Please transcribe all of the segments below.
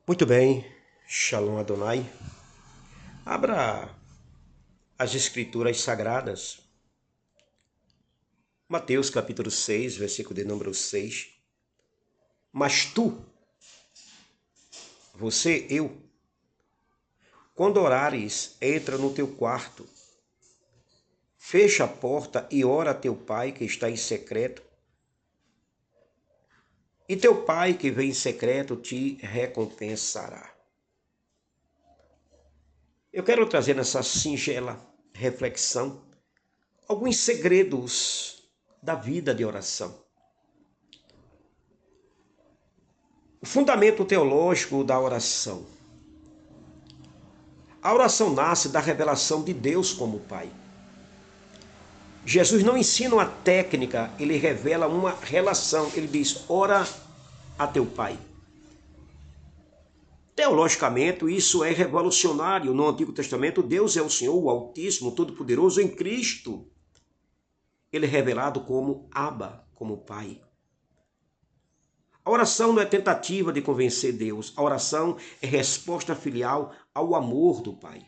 Muito bem, Shalom Adonai. Abra as Escrituras Sagradas. Mateus capítulo 6, versículo de número 6. Mas tu, eu, quando orares, entra no teu quarto, fecha a porta e ora a teu pai que está em secreto. E teu pai que vem em secreto te recompensará. Eu quero trazer nessa singela reflexão alguns segredos da vida de oração. O fundamento teológico da oração. A oração nasce da revelação de Deus como Pai. Jesus não ensina uma técnica, ele revela uma relação. Ele diz, ora a teu Pai. Teologicamente, isso é revolucionário. No Antigo Testamento, Deus é o Senhor, o Altíssimo, o Todo-Poderoso em Cristo. Ele é revelado como Abba, como Pai. A oração não é tentativa de convencer Deus. A oração é resposta filial ao amor do Pai.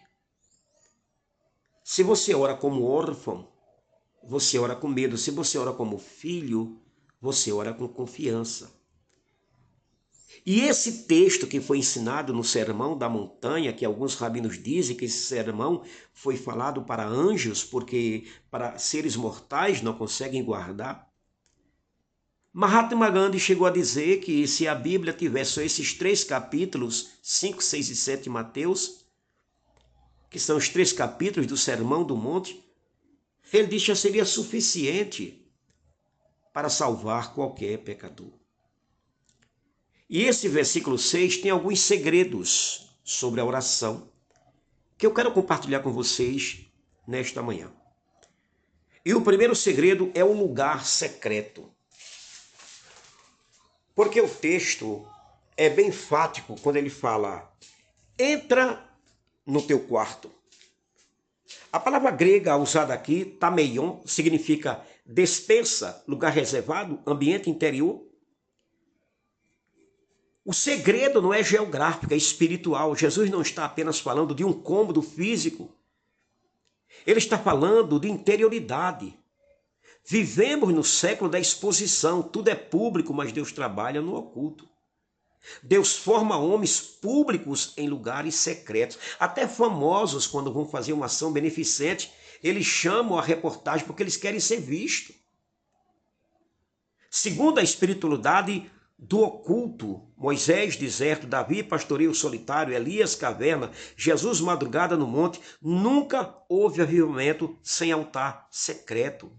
Se você ora como órfão, você ora com medo. Se você ora como filho, você ora com confiança. E esse texto que foi ensinado no Sermão da Montanha, que alguns rabinos dizem que esse sermão foi falado para anjos, porque para seres mortais não conseguem guardar. Mahatma Gandhi chegou a dizer que se a Bíblia tivesse só esses 3 capítulos, 5, 6 e 7 de Mateus, que são os 3 capítulos do Sermão do Monte, ele disse que já seria suficiente para salvar qualquer pecador. E esse versículo 6 tem alguns segredos sobre a oração que eu quero compartilhar com vocês nesta manhã. E o primeiro segredo é o lugar secreto. Porque o texto é bem enfático quando ele fala, entra no teu quarto. A palavra grega usada aqui, tameion, significa despensa, lugar reservado, ambiente interior. O segredo não é geográfico, é espiritual. Jesus não está apenas falando de um cômodo físico. Ele está falando de interioridade. Vivemos no século da exposição. Tudo é público, mas Deus trabalha no oculto. Deus forma homens públicos em lugares secretos. Até famosos, quando vão fazer uma ação beneficente, eles chamam a reportagem porque eles querem ser vistos. Segundo a espiritualidade do oculto, Moisés deserto, Davi pastoreio solitário, Elias caverna, Jesus madrugada no monte, nunca houve avivamento sem altar secreto.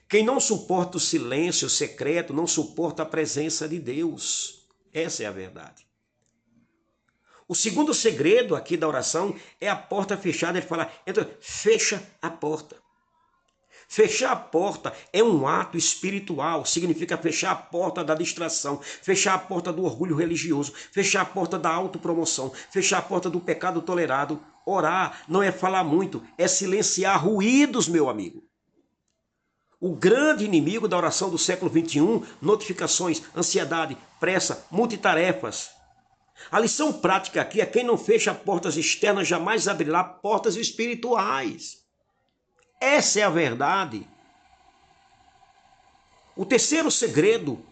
Quem não suporta o silêncio secreto não suporta a presença de Deus. Essa é a verdade. O segundo segredo aqui da oração é a porta fechada. Ele fala, entra, fecha a porta. Fechar a porta é um ato espiritual, significa fechar a porta da distração, fechar a porta do orgulho religioso, fechar a porta da autopromoção, fechar a porta do pecado tolerado. Orar não é falar muito, é silenciar ruídos, meu amigo. O grande inimigo da oração do século XXI, notificações, ansiedade, pressa, multitarefas. A lição prática aqui é quem não fecha portas externas jamais abrirá portas espirituais. Essa é a verdade. O terceiro segredo,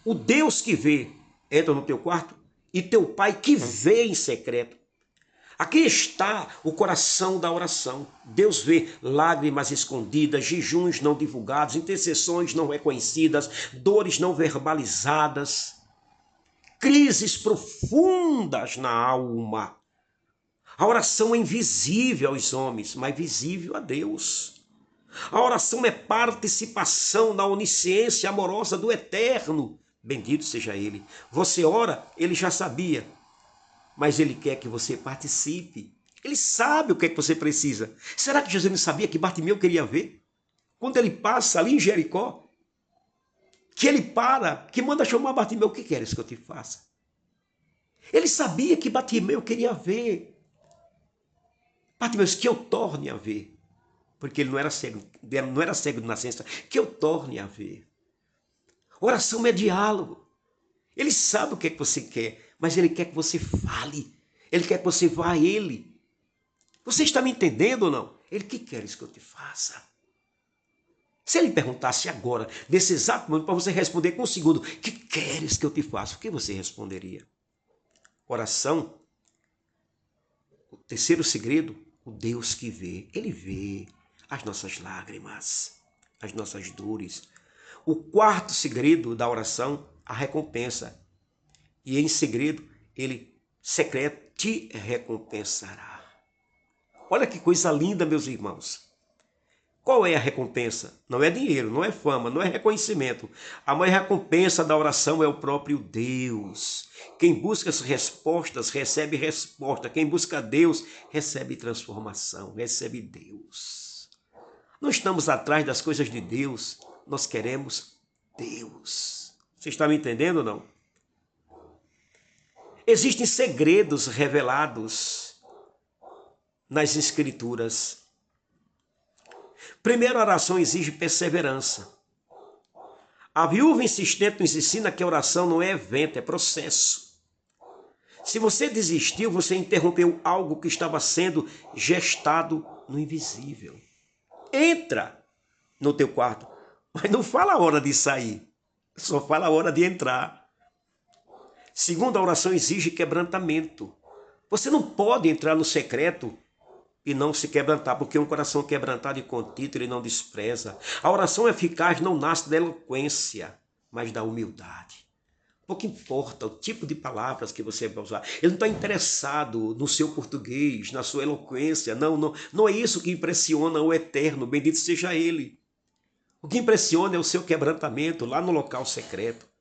o Deus que vê, entra no teu quarto, e teu Pai que vê em secreto. Aqui está o coração da oração. Deus vê lágrimas escondidas, jejuns não divulgados, intercessões não reconhecidas, dores não verbalizadas, crises profundas na alma. A oração é invisível aos homens, mas visível a Deus. A oração é participação na onisciência amorosa do Eterno. Bendito seja Ele. Você ora, Ele já sabia, mas Ele quer que você participe. Ele sabe o que é que você precisa. Será que Jesus não sabia que Bartimeu queria ver? Quando ele passa ali em Jericó, que ele para, que manda chamar Bartimeu, o que queres que eu te faça? Ele sabia que Bartimeu queria ver. Bartimeu disse que eu torne a ver. Porque ele não era cego de nascença, que eu torne a ver. Oração é diálogo. Ele sabe o que é que você quer. mas Ele quer que você fale. Ele quer que você vá a Ele. Você está me entendendo ou não? Ele, que queres que eu te faça? Se Ele perguntasse agora, nesse exato momento, para você responder com um segundo, que queres que eu te faça? O que você responderia? Oração. O terceiro segredo, o Deus que vê. Ele vê as nossas lágrimas, as nossas dores. O quarto segredo da oração, a recompensa. E em segredo, Ele secreto te recompensará. Olha que coisa linda, meus irmãos. Qual é a recompensa? Não é dinheiro, não é fama, não é reconhecimento. A maior recompensa da oração é o próprio Deus. Quem busca as respostas, recebe resposta. Quem busca Deus, recebe transformação, recebe Deus. Não estamos atrás das coisas de Deus, nós queremos Deus. Você está me entendendo ou não? Existem segredos revelados nas Escrituras. Primeiro, a oração exige perseverança. A viúva insistente nos ensina que a oração não é evento, é processo. Se você desistiu, você interrompeu algo que estava sendo gestado no invisível. Entra no teu quarto, mas não fala a hora de sair, só fala a hora de entrar. Segundo, a oração exige quebrantamento. Você não pode entrar no secreto e não se quebrantar, porque um coração quebrantado e contrito ele não despreza. A oração eficaz não nasce da eloquência, mas da humildade. Pouco importa o tipo de palavras que você vai usar. Ele não está interessado no seu português, na sua eloquência. Não é isso que impressiona o Eterno, bendito seja Ele. O que impressiona é o seu quebrantamento lá no local secreto.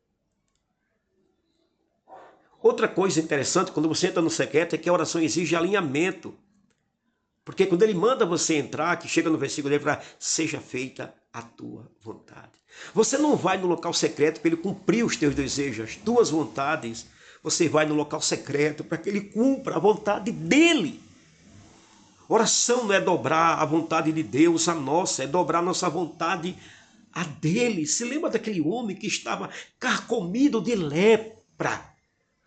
Outra coisa interessante, quando você entra no secreto, é que a oração exige alinhamento. Porque quando ele manda você entrar, que chega no versículo dele, fala, seja feita a tua vontade. Você não vai no local secreto para ele cumprir os teus desejos, as tuas vontades. Você vai no local secreto para que ele cumpra a vontade dele. Oração não é dobrar a vontade de Deus, a nossa, é dobrar a nossa vontade a dele. Se lembra daquele homem que estava carcomido de lepra?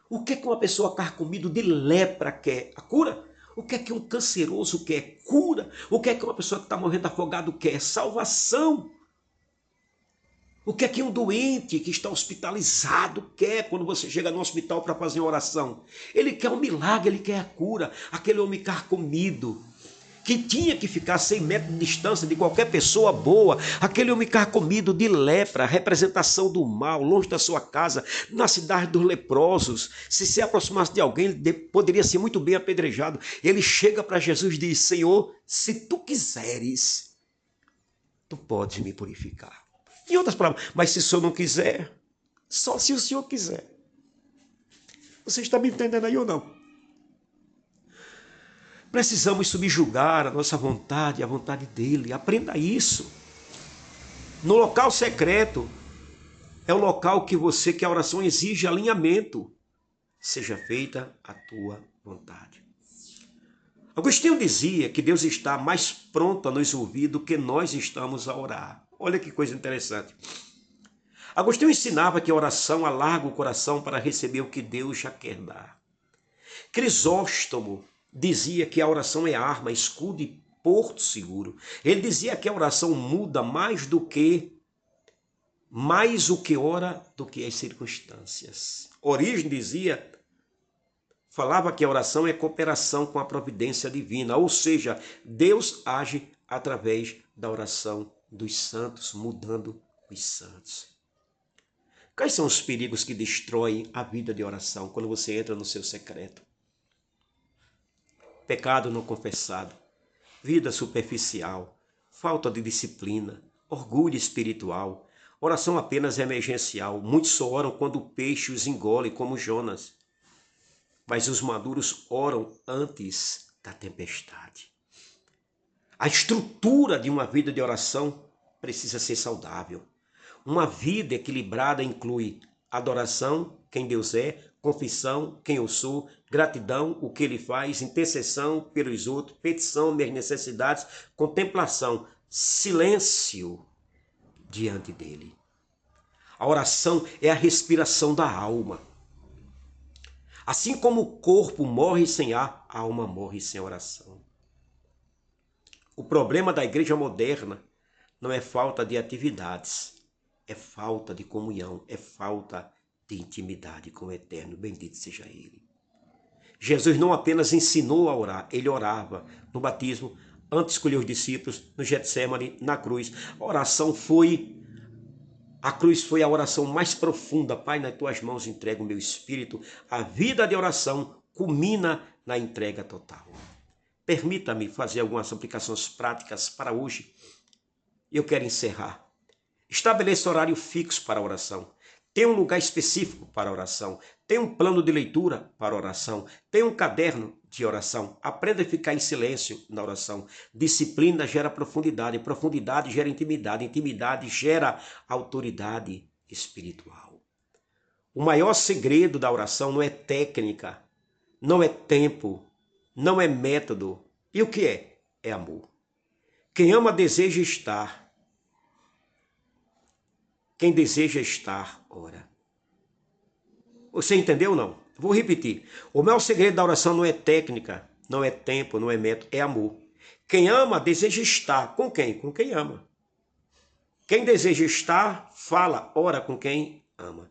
O que é que uma pessoa carcomido de lepra quer? A cura? O que é que um canceroso quer? Cura. O que é que uma pessoa que está morrendo afogado quer? Salvação. O que é que um doente que está hospitalizado quer quando você chega no hospital para fazer uma oração? Ele quer um milagre, ele quer a cura. Aquele homem carcomido, que tinha que ficar 100 metros de distância de qualquer pessoa boa, aquele homem carcomido de lepra, representação do mal, longe da sua casa, na cidade dos leprosos. Se aproximasse de alguém, ele poderia ser muito bem apedrejado. Ele chega para Jesus e diz, Senhor, se tu quiseres, tu podes me purificar. Em outras palavras, mas se o Senhor não quiser, só se o Senhor quiser. Você está me entendendo aí ou não? Precisamos subjugar a nossa vontade, a vontade dele. Aprenda isso. No local secreto, é o local que a oração exige alinhamento. Seja feita a tua vontade. Agostinho dizia que Deus está mais pronto a nos ouvir do que nós estamos a orar. Olha que coisa interessante. Agostinho ensinava que a oração alarga o coração para receber o que Deus já quer dar. Crisóstomo dizia que a oração é arma, escudo e porto seguro. Ele dizia que a oração muda mais o que ora do que as circunstâncias. Orígenes falava que a oração é cooperação com a providência divina, ou seja, Deus age através da oração dos santos, mudando os santos. Quais são os perigos que destroem a vida de oração quando você entra no seu secreto? Pecado não confessado, vida superficial, falta de disciplina, orgulho espiritual, oração apenas emergencial. Muitos só oram quando o peixe os engole, como Jonas. Mas os maduros oram antes da tempestade. A estrutura de uma vida de oração precisa ser saudável. Uma vida equilibrada inclui adoração, quem Deus é, confissão, quem eu sou, gratidão, o que ele faz, intercessão pelos outros, petição, minhas necessidades, contemplação, silêncio diante dele. A oração é a respiração da alma. Assim como o corpo morre sem ar, a alma morre sem oração. O problema da igreja moderna não é falta de atividades, é falta de comunhão, é falta de intimidade com o Eterno. Bendito seja Ele. Jesus não apenas ensinou a orar, ele orava no batismo, antes de escolher os discípulos, no Getsemane, na cruz. A cruz foi a oração mais profunda. Pai, nas tuas mãos entrego o meu espírito. A vida de oração culmina na entrega total. Permita-me fazer algumas aplicações práticas para hoje. Eu quero encerrar. Estabeleça horário fixo para a oração. Tenha um lugar específico para a oração. Tenha um plano de leitura para a oração. Tenha um caderno de oração. Aprenda a ficar em silêncio na oração. Disciplina gera profundidade. Profundidade gera intimidade. Intimidade gera autoridade espiritual. O maior segredo da oração não é técnica, não é tempo, não é método. E o que é? É amor. Quem ama deseja estar. Quem deseja estar, ora. Você entendeu ou não? Vou repetir. O maior segredo da oração não é técnica, não é tempo, não é método, é amor. Quem ama deseja estar. Com quem? Com quem ama. Quem deseja estar, fala, ora com quem ama.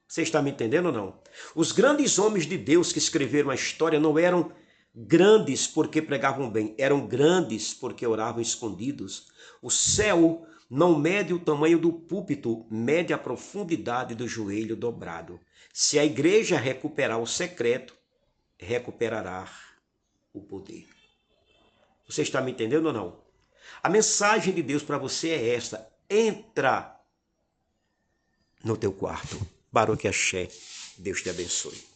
Você está me entendendo ou não? Os grandes homens de Deus que escreveram a história não eram grandes porque pregavam bem, eram grandes porque oravam escondidos. O céu não mede o tamanho do púlpito, mede a profundidade do joelho dobrado. Se a igreja recuperar o secreto, recuperará o poder. Você está me entendendo ou não? A mensagem de Deus para você é esta: entra no teu quarto. Baruque Axé. Deus te abençoe.